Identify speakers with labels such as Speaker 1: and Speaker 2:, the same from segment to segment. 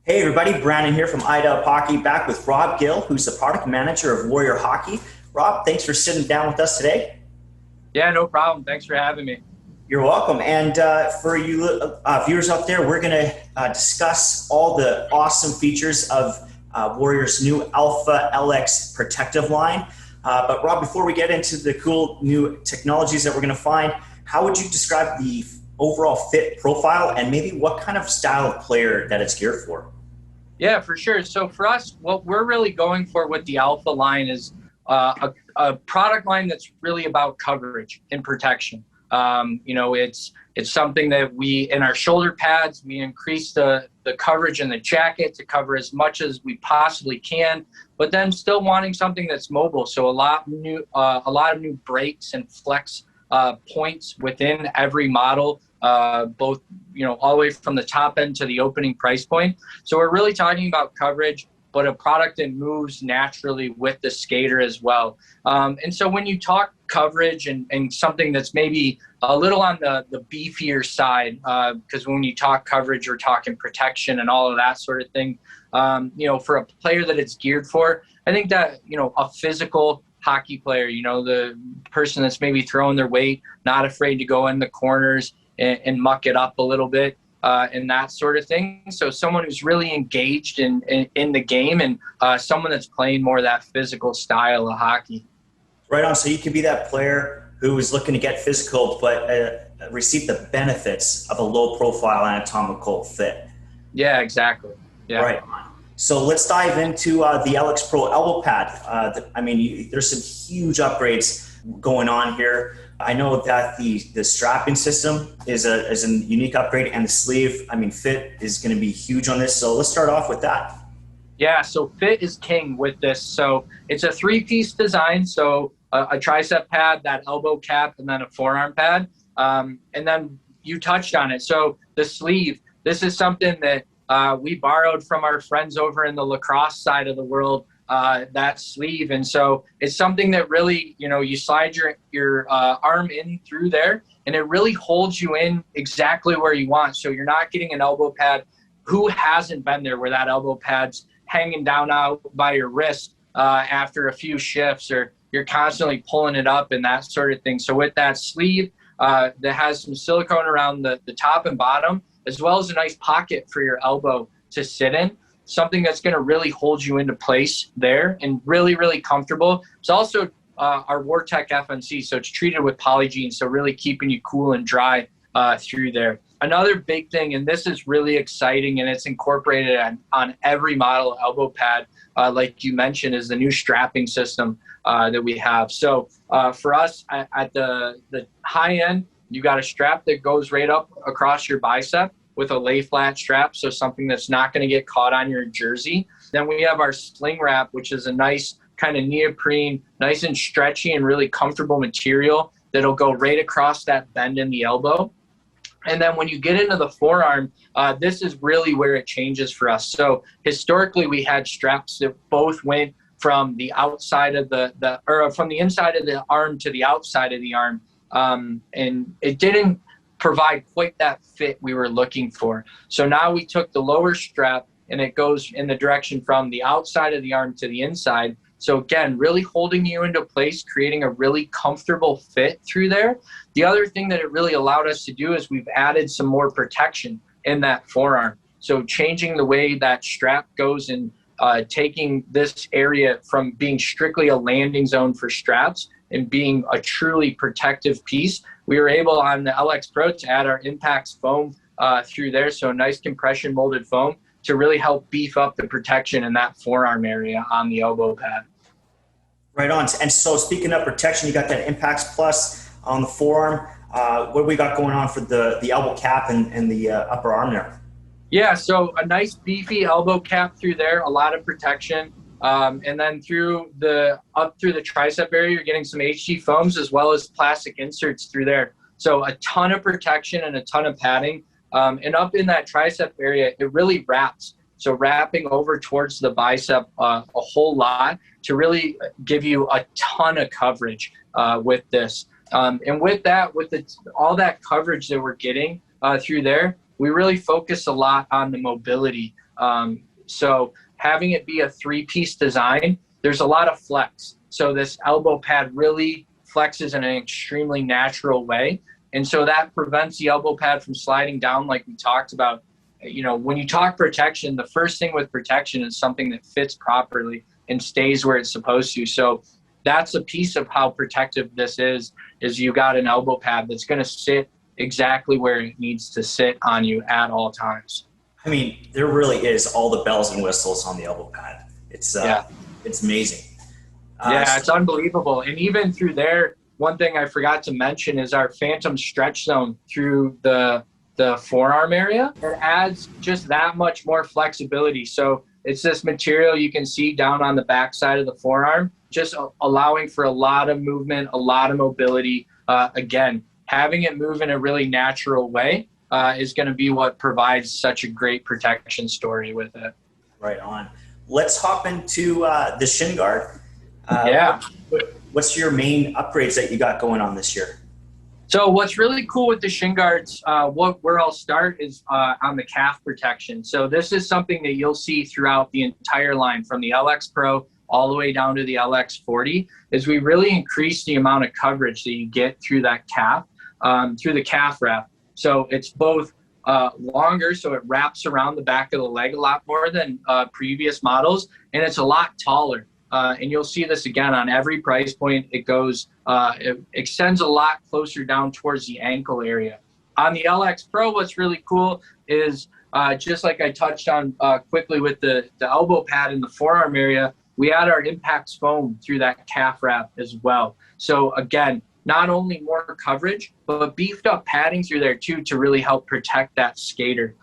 Speaker 1: Hey everybody, Brandon here from IDub Hockey, back with Rob Gill, who's the product manager of Warrior Hockey. Rob, thanks for sitting down with us today.
Speaker 2: Yeah, no problem. Thanks for having me.
Speaker 1: You're welcome. And for you viewers out there, we're going to discuss all the awesome features of Warrior's new Alpha LX protective line. But Rob, before we get into the cool new technologies that we're going to find, how would you describe the overall fit profile and maybe what kind of style of player that it's geared for?
Speaker 2: Yeah, for sure. So for us, what we're really going for with the Alpha line is a product line that's really about coverage and protection. It's something that we in our shoulder pads we increase the coverage in the jacket to cover as much as we possibly can, but then still wanting something that's mobile. So a lot of new breaks and flex points within every model, both all the way from the top end to the opening price point. So we're really talking about coverage, but a product that moves naturally with the skater as well. And so when you talk coverage and something that's maybe a little on the beefier side, because when you talk coverage, you're talking protection and all of that sort of thing. For a player that it's geared for, I think that, a physical hockey player, the person that's maybe throwing their weight, not afraid to go in the corners and muck it up a little bit, and that sort of thing. So someone who's really engaged in the game and someone that's playing more of that physical style of hockey.
Speaker 1: Right on. So you could be that player who is looking to get physical, but receive the benefits of a low profile anatomical fit.
Speaker 2: Yeah, exactly. Yeah.
Speaker 1: Right on. So let's dive into the LX Pro elbow pad. There's some huge upgrades going on here. I know that the strapping system is a unique upgrade, and the sleeve, fit is going to be huge on this. So let's start off with that.
Speaker 2: Yeah, so fit is king with this. So it's a three-piece design. So a tricep pad, that elbow cap, and then a forearm pad. And then you touched on it. So the sleeve, this is something that we borrowed from our friends over in the lacrosse side of the world, that sleeve. And so it's something that really, you slide your arm in through there, and it really holds you in exactly where you want. So you're not getting an elbow pad. Who hasn't been there where that elbow pad's hanging down out by your wrist after a few shifts, or you're constantly pulling it up and that sort of thing. So with that sleeve that has some silicone around the top and bottom, as well as a nice pocket for your elbow to sit in, something that's going to really hold you into place there and really, really comfortable. It's also our Vortec FNC, so it's treated with Polygene, so really keeping you cool and dry through there. Another big thing, and this is really exciting, and it's incorporated on every model elbow pad, like you mentioned, is the new strapping system that we have. So for us at the high end, you got a strap that goes right up across your bicep with a lay flat strap, so something that's not going to get caught on your jersey. Then we have our sling wrap, which is a nice kind of neoprene, nice and stretchy and really comfortable material that'll go right across that bend in the elbow. And then when you get into the forearm, this is really where it changes for us. So historically, we had straps that both went from the outside of from the inside of the arm to the outside of the arm. And it didn't provide quite that fit we were looking for. So now we took the lower strap, and it goes in the direction from the outside of the arm to the inside. So again, really holding you into place, creating a really comfortable fit through there. The other thing that it really allowed us to do is we've added some more protection in that forearm. So changing the way that strap goes and taking this area from being strictly a landing zone for straps and being a truly protective piece, we were able on the LX Pro to add our Impacts foam through there. So a nice compression molded foam to really help beef up the protection in that forearm area on the elbow pad.
Speaker 1: Right on. And so speaking of protection, you got that Impacts Plus on the forearm. What do we got going on for the elbow cap and the upper arm there?
Speaker 2: Yeah, so a nice beefy elbow cap through there, a lot of protection. And then up through the tricep area, you're getting some HG foams as well as plastic inserts through there. So a ton of protection and a ton of padding. And up in that tricep area, it really wraps. So wrapping over towards the bicep a whole lot to really give you a ton of coverage with this. And with that, all that coverage that we're getting through there, we really focus a lot on the mobility. So having it be a three-piece design, there's a lot of flex. So this elbow pad really flexes in an extremely natural way. And so that prevents the elbow pad from sliding down like we talked about. When you talk protection, the first thing with protection is something that fits properly and stays where it's supposed to. So that's a piece of how protective this is you got an elbow pad that's going to sit exactly where it needs to sit on you at all times.
Speaker 1: I mean, there really is all the bells and whistles on the elbow pad. It's amazing.
Speaker 2: It's unbelievable. And even through there, one thing I forgot to mention is our phantom stretch zone through the forearm area. It adds just that much more flexibility. So it's this material you can see down on the back side of the forearm, just allowing for a lot of movement, a lot of mobility. Again, having it move in a really natural way is going to be what provides such a great protection story with it.
Speaker 1: Right on. Let's hop into the shin guard. What's your main upgrades that you got going on this year?
Speaker 2: So what's really cool with the shin guards, where I'll start is on the calf protection. So this is something that you'll see throughout the entire line from the LX Pro all the way down to the LX40, is we really increase the amount of coverage that you get through that calf, through the calf wrap. So it's both longer, so it wraps around the back of the leg a lot more than previous models, and it's a lot taller. And you'll see this again on every price point. It goes, it extends a lot closer down towards the ankle area. On the LX Pro, what's really cool is just like I touched on quickly with the elbow pad in the forearm area, we add our Impax foam through that calf wrap as well. So again, not only more coverage, but beefed up padding through there too to really help protect that skater.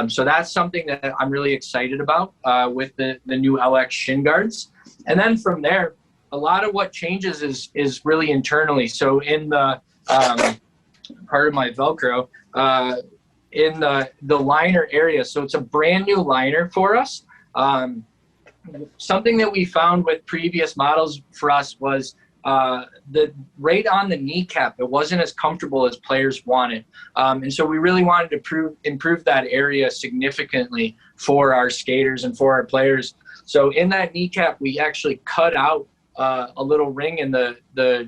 Speaker 2: So that's something that I'm really excited about with the new LX shin guards. And then from there, a lot of what changes is really internally. So in the part of my Velcro, in the liner area, so it's a brand new liner for us. Something that we found with previous models for us was the right on the kneecap, it wasn't as comfortable as players wanted. And so we really wanted to improve that area significantly for our skaters and for our players. So in that kneecap, we actually cut out a little ring in the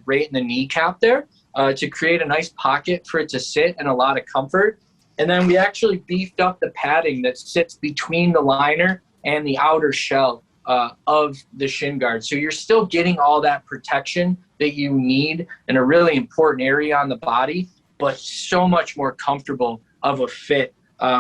Speaker 2: right in the kneecap there to create a nice pocket for it to sit and a lot of comfort. And then we actually beefed up the padding that sits between the liner and the outer shell of the shin guard. So you're still getting all that protection that you need in a really important area on the body, but so much more comfortable of a fit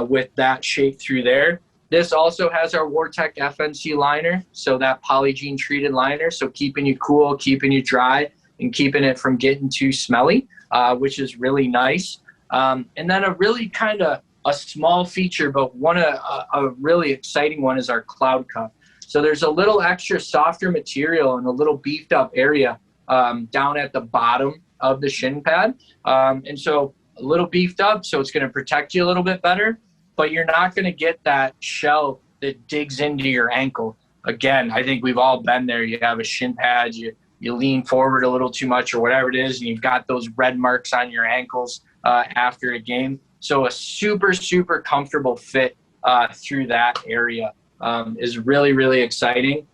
Speaker 2: with that shape through there. This also has our Vortec FNC liner, so that polygene treated liner, so keeping you cool, keeping you dry, and keeping it from getting too smelly, which is really nice. And then a really kind of a small feature, but a really exciting one is our cloud cuff. So there's a little extra softer material and a little beefed up area down at the bottom of the shin pad. And so a little beefed up, so it's going to protect you a little bit better, but you're not going to get that shell that digs into your ankle. Again, I think we've all been there. You have a shin pad, you lean forward a little too much or whatever it is, and you've got those red marks on your ankles after a game. So a super, super comfortable fit through that area is really, really exciting.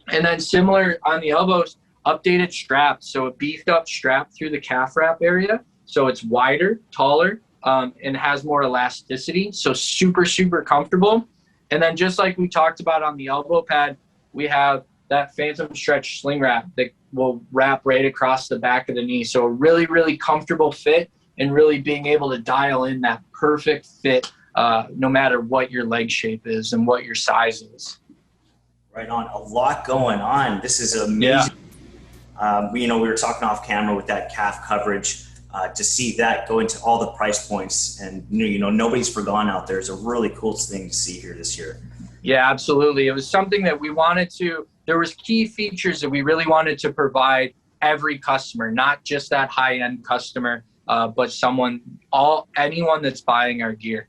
Speaker 2: And then similar on the elbows, updated straps. So a beefed up strap through the calf wrap area. So it's wider, taller, and has more elasticity. So super, super comfortable. And then just like we talked about on the elbow pad, we have that phantom stretch sling wrap that will wrap right across the back of the knee. So a really, really comfortable fit and really being able to dial in that perfect fit no matter what your leg shape is and what your size is.
Speaker 1: Right on. A lot going on. This is amazing. Yeah. We were talking off camera with that calf coverage. To see that go into all the price points and, nobody's forgotten out there is a really cool thing to see here this year.
Speaker 2: Yeah, absolutely. It was something that we wanted to, there was key features that we really wanted to provide every customer, not just that high-end customer, but anyone that's buying our gear.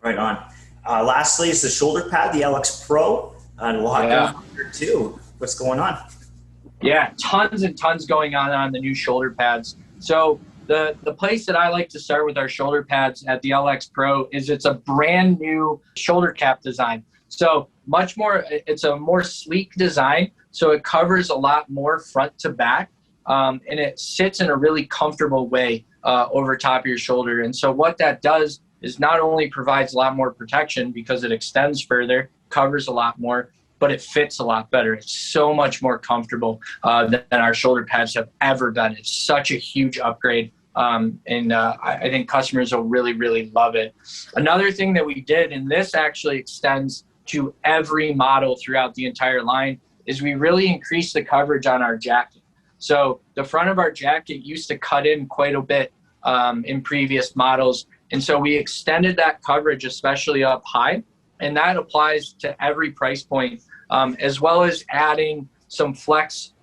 Speaker 1: Right on. Lastly is the shoulder pad, the LX Pro, and a lot going on here too. What's going on?
Speaker 2: Yeah, tons and tons going on the new shoulder pads. So the place that I like to start with our shoulder pads at the LX Pro is it's a brand new shoulder cap design. So much more, it's a more sleek design. So it covers a lot more front to back, and it sits in a really comfortable way over top of your shoulder. And so what that does is not only provides a lot more protection because it extends further, covers a lot more, but it fits a lot better. It's so much more comfortable than our shoulder pads have ever been. It's such a huge upgrade. I think customers will really, really love it. Another thing that we did, and this actually extends to every model throughout the entire line, is we really increased the coverage on our jacket. So the front of our jacket used to cut in quite a bit in previous models. And so we extended that coverage, especially up high. And that applies to every price point, as well as adding some flex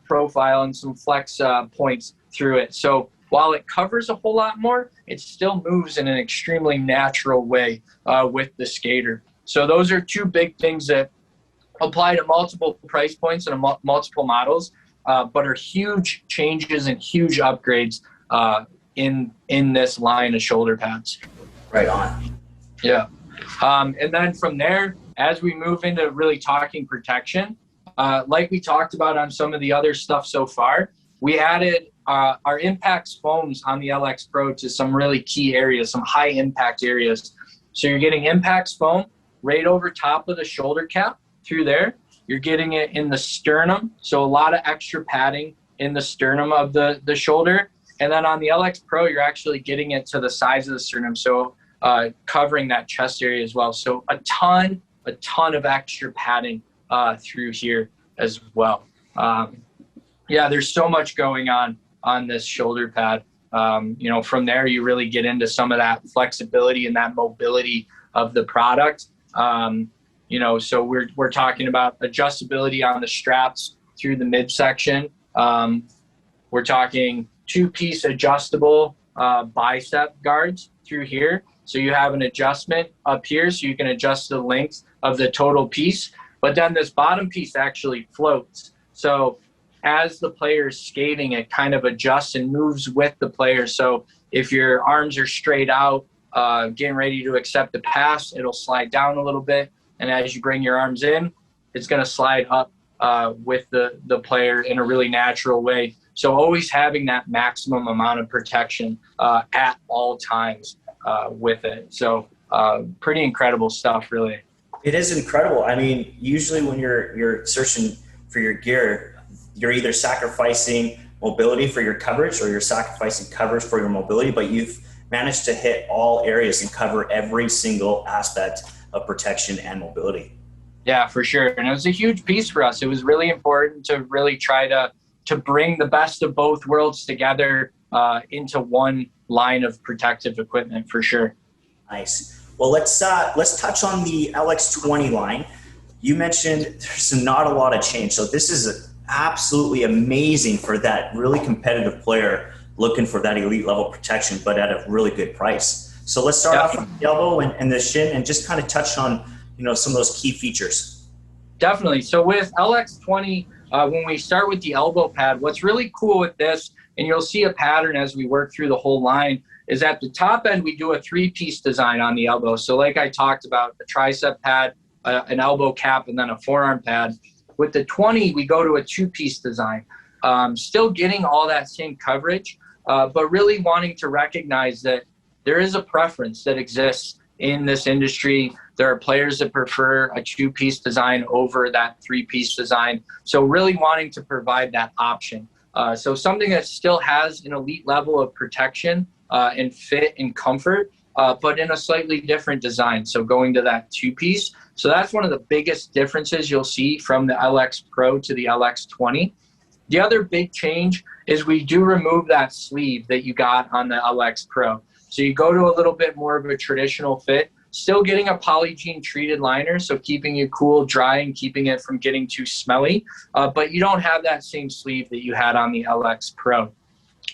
Speaker 2: profile and some flex points through it. So while it covers a whole lot more, it still moves in an extremely natural way with the skater. So those are two big things that apply to multiple price points and multiple models, but are huge changes and huge upgrades in this line of shoulder pads.
Speaker 1: Right on.
Speaker 2: Yeah. And then from there, as we move into really talking protection, like we talked about on some of the other stuff so far, we added our impacts foams on the LX Pro to some really key areas, some high impact areas. So you're getting impacts foam right over top of the shoulder cap through there. You're getting it in the sternum, so a lot of extra padding in the sternum of the shoulder. And then on the LX Pro, you're actually getting it to the sides of the sternum, so covering that chest area as well. So a ton of extra padding through here as well. Yeah, there's so much going on this shoulder pad. From there, you really get into some of that flexibility and that mobility of the product. So we're talking about adjustability on the straps through the midsection. We're talking 2-piece adjustable bicep guards through here. So you have an adjustment up here so you can adjust the length of the total piece. But then this bottom piece actually floats. So as the player is skating, it kind of adjusts and moves with the player. So if your arms are straight out, getting ready to accept the pass, it'll slide down a little bit. And as you bring your arms in, it's going to slide up with the player in a really natural way. So always having that maximum amount of protection at all times with it. So pretty incredible stuff, really.
Speaker 1: It is incredible. I mean, usually when you're searching for your gear, you're either sacrificing mobility for your coverage or you're sacrificing coverage for your mobility, but you've managed to hit all areas and cover every single aspect of protection and mobility.
Speaker 2: Yeah, for sure. And it was a huge piece for us. It was really important to really try to bring the best of both worlds together into one line of protective equipment, for sure.
Speaker 1: Nice. Well, let's touch on the LX20 line. You mentioned there's not a lot of change. So this is absolutely amazing for that really competitive player looking for that elite level protection, but at a really good price. So let's start off with the elbow and the shin and just kind of touch on, some of those key features.
Speaker 2: Definitely. So with LX20, when we start with the elbow pad, what's really cool with this, and you'll see a pattern as we work through the whole line, is at the top end, we do a 3-piece design on the elbow. So like I talked about, a tricep pad, an elbow cap, and then a forearm pad. With the 20, we go to a 2-piece design. Still getting all that same coverage, but really wanting to recognize that there is a preference that exists in this industry. There are players that prefer a 2-piece design over that 3-piece design. So really wanting to provide that option. So something that still has an elite level of protection and fit and comfort, but in a slightly different design. So going to that 2-piece. So that's one of the biggest differences you'll see from the LX Pro to the LX20. The other big change is we do remove that sleeve that you got on the LX Pro. So you go to a little bit more of a traditional fit, still getting a Polygiene treated liner, so keeping you cool, dry, and keeping it from getting too smelly. But you don't have that same sleeve that you had on the LX Pro.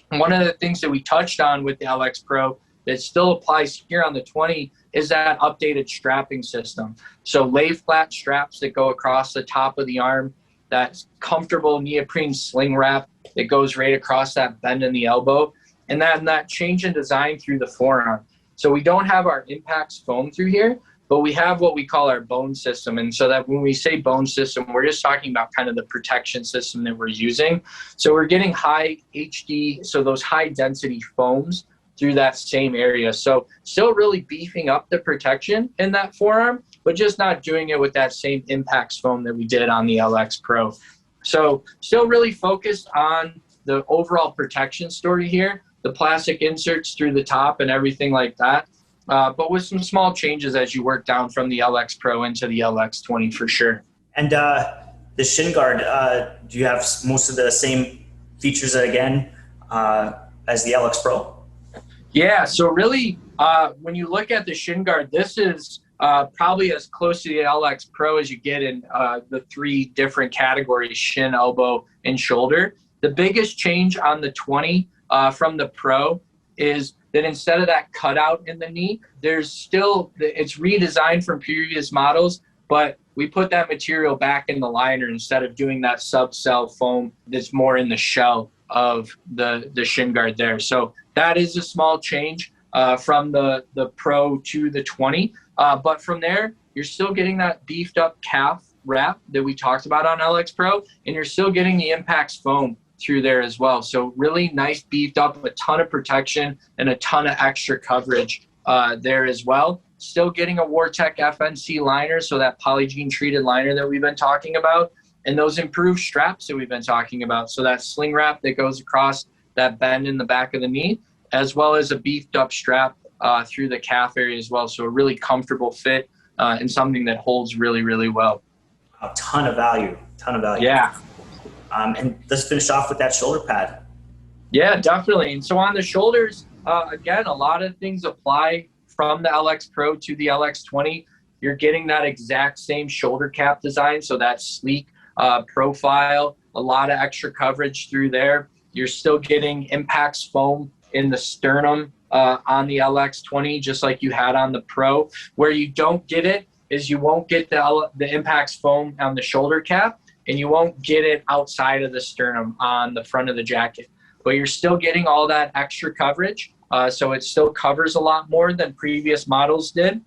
Speaker 2: One of the things that we touched on with the LX Pro that still applies here on the 20 is that updated strapping system. So lay flat straps that go across the top of the arm, that comfortable neoprene sling wrap that goes right across that bend in the elbow. and that change in design through the forearm. So we don't have our impacts foam through here, but we have what we call our bone system. And so that when we say bone system, we're just talking about kind of the protection system that we're using. So we're getting high HD, so those high density foams through that same area. So still really beefing up the protection in that forearm, but just not doing it with that same impacts foam that we did on the LX Pro. So still really focused on the overall protection story here, the plastic inserts through the top and everything like that. But with some small changes as you work down from the LX Pro into the LX20 for sure.
Speaker 1: And the shin guard, do you have most of the same features again as the LX Pro?
Speaker 2: Yeah, so really, when you look at the shin guard, this is probably as close to the LX Pro as you get in the three different categories, shin, elbow, and shoulder. The biggest change on the 20 from the Pro is that instead of that cutout in the knee, there's still, it's redesigned from previous models, but we put that material back in the liner instead of doing that subcell foam that's more in the shell of the shin guard there. So that is a small change from the Pro to the 20. But from there, you're still getting that beefed up calf wrap that we talked about on LX Pro, and you're still getting the impacts foam through there as well. So really nice beefed up, a ton of protection and a ton of extra coverage there as well. Still getting a Wartech FNC liner, so that polygene treated liner that we've been talking about, and those improved straps that we've been talking about. So that sling wrap that goes across that bend in the back of the knee, as well as a beefed up strap through the calf area as well. So a really comfortable fit and something that holds really, really well.
Speaker 1: A ton of value.
Speaker 2: Yeah.
Speaker 1: And let's finish off with that shoulder pad.
Speaker 2: Yeah, definitely. And so on the shoulders, again, a lot of things apply from the LX Pro to the LX20. You're getting that exact same shoulder cap design, so that sleek profile, a lot of extra coverage through there. You're still getting impacts foam in the sternum on the LX20, just like you had on the Pro. Where you don't get it is you won't get the impacts foam on the shoulder cap, and you won't get it outside of the sternum on the front of the jacket. But you're still getting all that extra coverage, so it still covers a lot more than previous models did.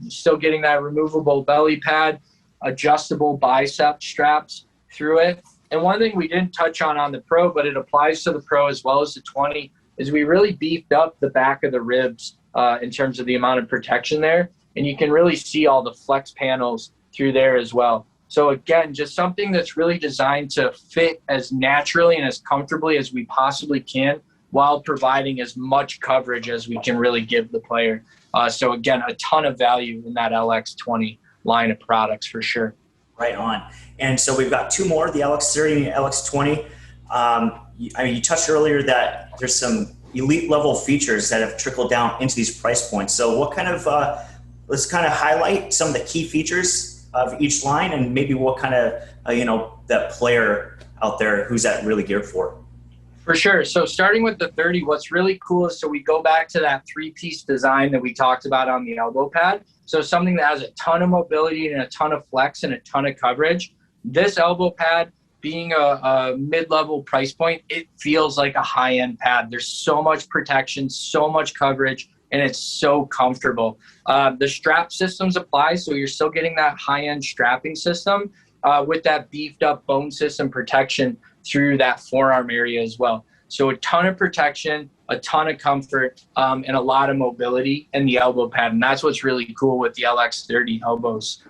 Speaker 2: Still getting that removable belly pad, adjustable bicep straps through it. And one thing we didn't touch on the Pro, but it applies to the Pro as well as the 20, is we really beefed up the back of the ribs in terms of the amount of protection there. And you can really see all the flex panels through there as well. So again, just something that's really designed to fit as naturally and as comfortably as we possibly can, while providing as much coverage as we can really give the player. So again, a ton of value in that LX20 line of products for sure.
Speaker 1: Right on. And so we've got two more, the LX30 and the LX20. I mean, you touched earlier that there's some elite level features that have trickled down into these price points. So what kind of, let's kind of highlight some of the key features of each line, and maybe what kind of, that player out there, who's that really geared for?
Speaker 2: For sure. So starting with the 30, what's really cool is, so we go back to that three-piece design that we talked about on the elbow pad. So something that has a ton of mobility and a ton of flex and a ton of coverage. This elbow pad, being a mid-level price point, it feels like a high-end pad. There's so much protection, so much coverage, and it's so comfortable. The strap systems apply, so you're still getting that high-end strapping system with that beefed up bone system protection through that forearm area as well. So a ton of protection, a ton of comfort, and a lot of mobility in the elbow pad. And that's what's really cool with the LX30 elbows.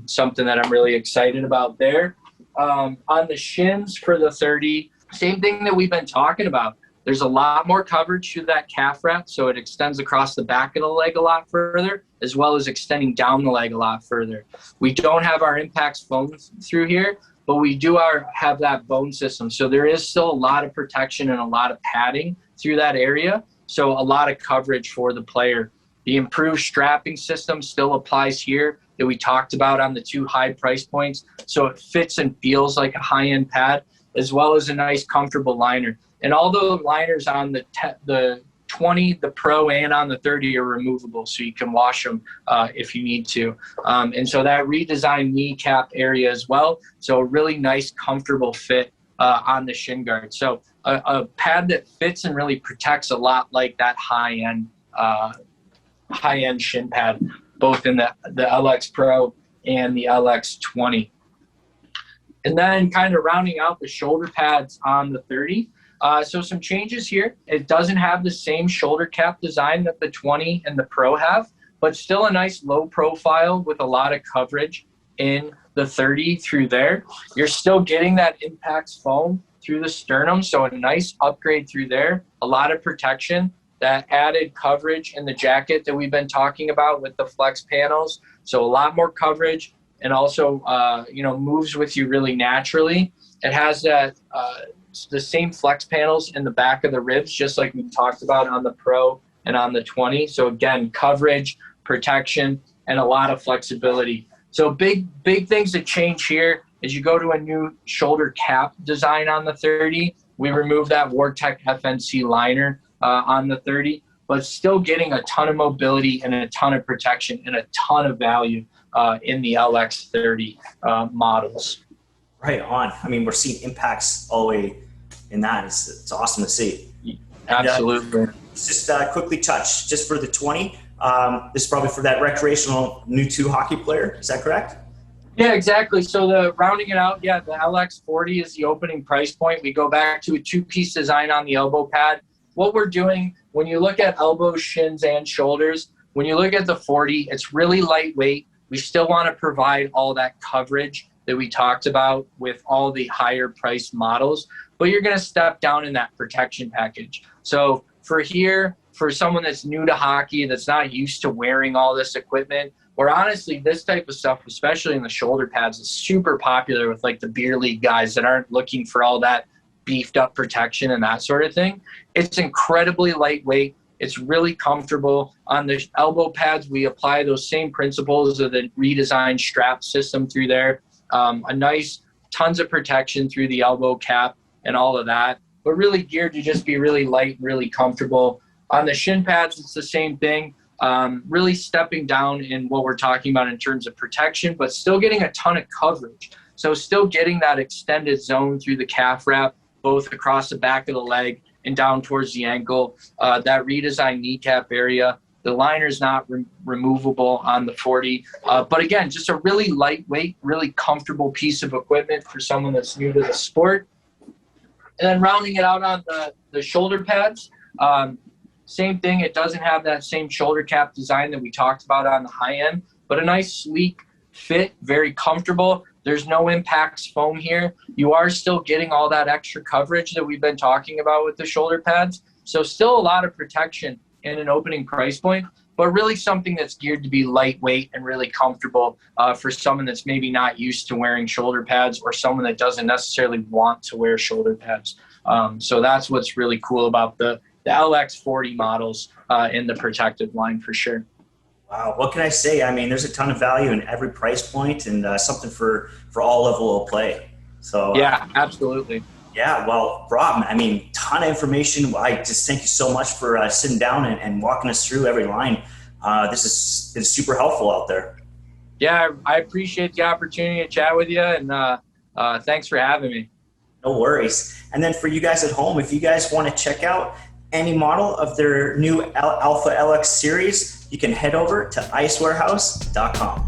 Speaker 2: Something that I'm really excited about there. On the shins for the 30, same thing that we've been talking about. There's a lot more coverage through that calf wrap, so it extends across the back of the leg a lot further, as well as extending down the leg a lot further. We don't have our impacts foam through here, but we do have that bone system. So there is still a lot of protection and a lot of padding through that area, so a lot of coverage for the player. The improved strapping system still applies here that we talked about on the two high price points, so it fits and feels like a high-end pad, as well as a nice comfortable liner. And all the liners on the 20, the Pro, and on the 30 are removable, so you can wash them if you need to. And so that redesigned kneecap area as well. So a really nice, comfortable fit on the shin guard. So a pad that fits and really protects a lot like that high-end shin pad, both in the LX Pro and the LX20. And then kind of rounding out the shoulder pads on the 30. So some changes here. It doesn't have the same shoulder cap design that the 20 and the Pro have, but still a nice low profile with a lot of coverage in the 30 through there. You're still getting that Impax foam through the sternum, so a nice upgrade through there. A lot of protection, that added coverage in the jacket that we've been talking about with the flex panels. So a lot more coverage, and also moves with you really naturally. It has that the same flex panels in the back of the ribs, just like we talked about on the Pro and on the 20. So again, coverage, protection, and a lot of flexibility. So big things that change here is you go to a new shoulder cap design on the 30. We removed that Vortec FNC liner on the 30, but still getting a ton of mobility and a ton of protection and a ton of value in the LX30 models.
Speaker 1: Right on. I mean, we're seeing impacts all the way in that. It's awesome to see.
Speaker 2: Absolutely.
Speaker 1: Let's just quickly touch just for the 20. This is probably for that recreational new 2 hockey player. Is that correct?
Speaker 2: Yeah, exactly. So the rounding it out, the LX40 is the opening price point. We go back to a 2-piece design on the elbow pad. What we're doing when you look at elbows, shins, and shoulders, when you look at the 40, it's really lightweight. We still want to provide all that coverage that we talked about with all the higher priced models, but you're going to step down in that protection package. So for someone that's new to hockey, that's not used to wearing all this equipment, or honestly, this type of stuff, especially in the shoulder pads, is super popular with like the beer league guys that aren't looking for all that beefed up protection and that sort of thing. It's incredibly lightweight. It's really comfortable. On the elbow pads, we apply those same principles of the redesigned strap system through there. A nice tons of protection through the elbow cap and all of that, but really geared to just be really light and really comfortable. On the shin pads, it's the same thing. Really stepping down in what we're talking about in terms of protection, but still getting a ton of coverage. So still getting that extended zone through the calf wrap, both across the back of the leg and down towards the ankle. That redesigned kneecap area. The liner is not removable on the 40. But again, just a really lightweight, really comfortable piece of equipment for someone that's new to the sport. And then rounding it out on the shoulder pads, same thing. It doesn't have that same shoulder cap design that we talked about on the high end, but a nice sleek fit, very comfortable. There's no Impax foam here. You are still getting all that extra coverage that we've been talking about with the shoulder pads. So still a lot of protection in an opening price point, but really something that's geared to be lightweight and really comfortable for someone that's maybe not used to wearing shoulder pads, or someone that doesn't necessarily want to wear shoulder pads. So that's what's really cool about the LX40 models in the protective line for sure.
Speaker 1: Wow, what can I say? I mean, there's a ton of value in every price point, and something for all level of play. So
Speaker 2: yeah, absolutely.
Speaker 1: Yeah, well, Rob, I mean, ton of information. I just thank you so much for sitting down and walking us through every line. This has been super helpful out there.
Speaker 2: Yeah, I appreciate the opportunity to chat with you, and thanks for having me.
Speaker 1: No worries. And then for you guys at home, if you guys want to check out any model of their new Alpha LX series, you can head over to icewarehouse.com.